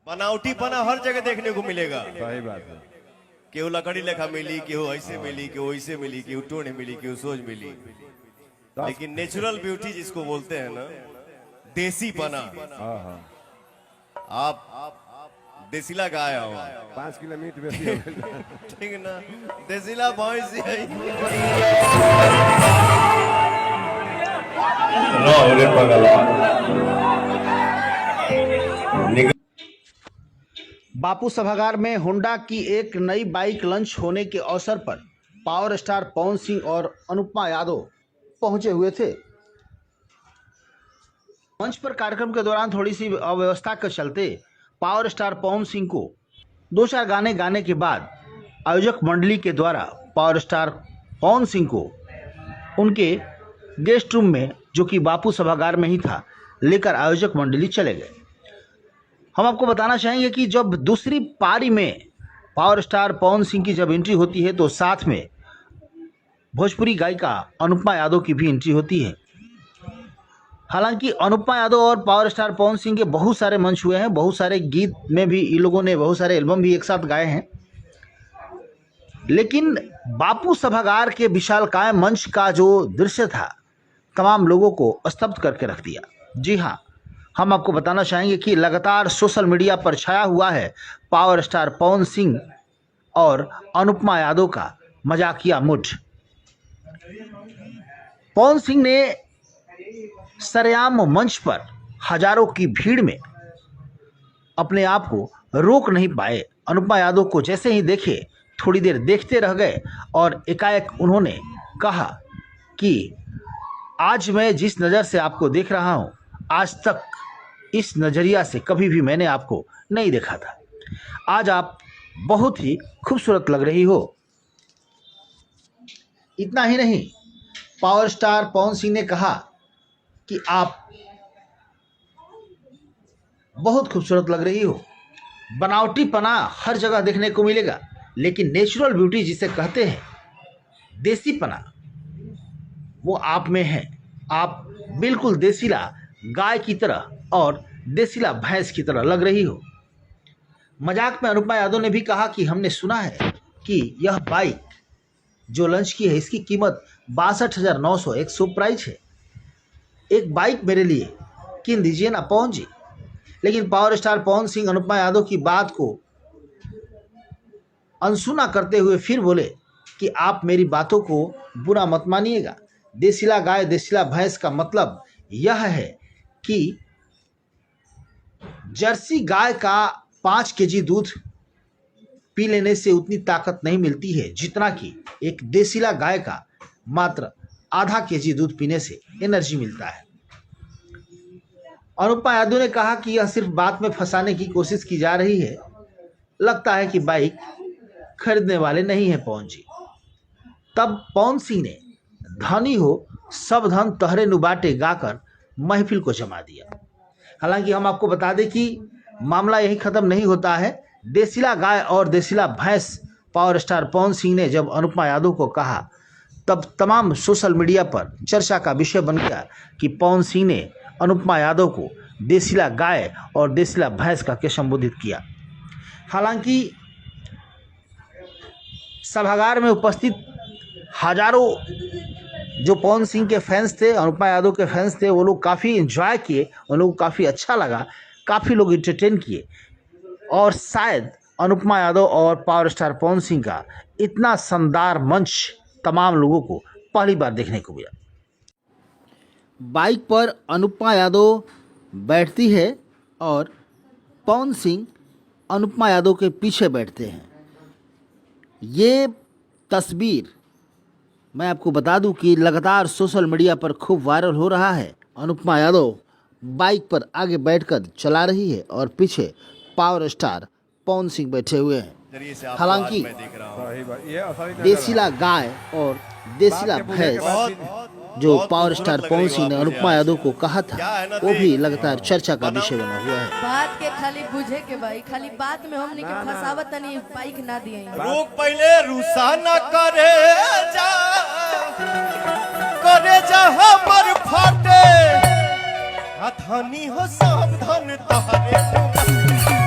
बनावटी पना हर जगह देखने को मिलेगा। सही बात है। केहू लकड़ी लेखा मिली, केहू ऐसे मिली, केहू ऐसे मिली, केहू टोने मिली, केहू सोच मिली, लेकिन नेचुरल ब्यूटी जिसको बोलते हैं ना, देसी पना। आप देसीला गाय हो, 5 किलो मीट बेसी हो गइल। ठीक ना, देसीला भैंस रे पगला। बापू सभागार में होंडा की एक नई बाइक लॉन्च होने के अवसर पर पावर स्टार पवन सिंह और अनुपमा यादव पहुंचे हुए थे। मंच पर कार्यक्रम के दौरान थोड़ी सी अव्यवस्था के चलते पावर स्टार पवन सिंह को 2-4 गाने गाने के बाद आयोजक मंडली के द्वारा पावर स्टार पवन सिंह को उनके गेस्ट रूम में, जो कि बापू सभागार में ही था, लेकर आयोजक मंडली चले गए। हम आपको बताना चाहेंगे कि जब दूसरी पारी में पावर स्टार पवन सिंह की जब एंट्री होती है तो साथ में भोजपुरी गायिका अनुपमा यादव की भी एंट्री होती है। हालांकि अनुपमा यादव और पावर स्टार पवन सिंह के बहुत सारे मंच हुए हैं, बहुत सारे गीत में भी इन लोगों ने बहुत सारे एल्बम भी एक साथ गाए हैं, लेकिन बापू सभागार के विशालकाय मंच का जो दृश्य था तमाम लोगों को स्तब्ध करके रख दिया। जी हाँ, हम आपको बताना चाहेंगे कि लगातार सोशल मीडिया पर छाया हुआ है पावर स्टार पवन सिंह और अनुपमा यादव का मजाकिया मूड। पवन सिंह ने सरेआम मंच पर हजारों की भीड़ में अपने आप को रोक नहीं पाए। अनुपमा यादव को जैसे ही देखे थोड़ी देर देखते रह गए और एकाएक उन्होंने कहा कि आज मैं जिस नज़र से आपको देख रहा हूं, आज तक इस नज़रिया से कभी भी मैंने आपको नहीं देखा था। आज आप बहुत ही खूबसूरत लग रही हो। इतना ही नहीं, पावर स्टार पवन सिंह ने कहा कि आप बहुत खूबसूरत लग रही हो। बनावटी पना हर जगह देखने को मिलेगा, लेकिन नेचुरल ब्यूटी जिसे कहते हैं, देसी पना, वो आप में है। आप बिल्कुल देसीला गाय की तरह और देसीला भैंस की तरह लग रही हो। मजाक में अनुपमा यादव ने भी कहा कि हमने सुना है कि यह बाइक जो लॉन्च की है इसकी कीमत 62,900 एक शुभ प्राइस है। एक बाइक मेरे लिए किन दीजिए ना पवन जी। लेकिन पावर स्टार पवन सिंह अनुपमा यादव की बात को अनसुना करते हुए फिर बोले कि आप मेरी बातों को बुरा मत मानिएगा। देसीला गाय देसीला भैंस का मतलब यह है कि जर्सी गाय का 5 केजी दूध पी लेने से उतनी ताकत नहीं मिलती है जितना कि एक देसीला गाय का मात्र आधा केजी दूध पीने से एनर्जी मिलता है। अनुपमा यादव ने कहा कि यह सिर्फ बात में फंसाने की कोशिश की जा रही है। लगता है कि बाइक खरीदने वाले नहीं है पवन जी। तब पवन सिंह ने धनी हो सब धन तहरे नुबाटे गाकर महफिल को जमा दिया। हालांकि हम आपको बता दें कि मामला यही खत्म नहीं होता है। देसीला गाय और देसीला भैंस पावर स्टार पवन सिंह ने जब अनुपमा यादव को कहा, तब तमाम सोशल मीडिया पर चर्चा का विषय बन गया कि पवन सिंह ने अनुपमा यादव को देसीला गाय और देसीला भैंस का के संबोधित किया। हालांकि सभागार में उपस्थित हजारों जो पवन सिंह के फैंस थे, अनुपमा यादव के फैंस थे, वो लोग काफ़ी एंजॉय किए, उन लोगों को काफ़ी अच्छा लगा, काफ़ी लोग इंटरटेन किए और शायद अनुपमा यादव और पावर स्टार पवन सिंह का इतना शानदार मंच तमाम लोगों को पहली बार देखने को मिला। बाइक पर अनुपमा यादव बैठती है और पवन सिंह अनुपमा यादव के पीछे बैठते हैं। ये तस्वीर मैं आपको बता दूं कि लगातार सोशल मीडिया पर खूब वायरल हो रहा है। अनुपमा यादव बाइक पर आगे बैठकर चला रही है और पीछे पावर स्टार पवन सिंह बैठे हुए हैं। हालांकि देसीला गाय और देसीला भैंस जो पावर स्टार पवन सिंह ने अनुपमा यादव को कहा था, वो भी लगातार चर्चा का विषय बना हुआ है। बात के खाली बुझे के भाई, खाली बात में हमने के फसावत नहीं बाइक ना दिए। रोक पहले रुसा न करे जा हमर फाटे, हथनी हो सावधान तहरे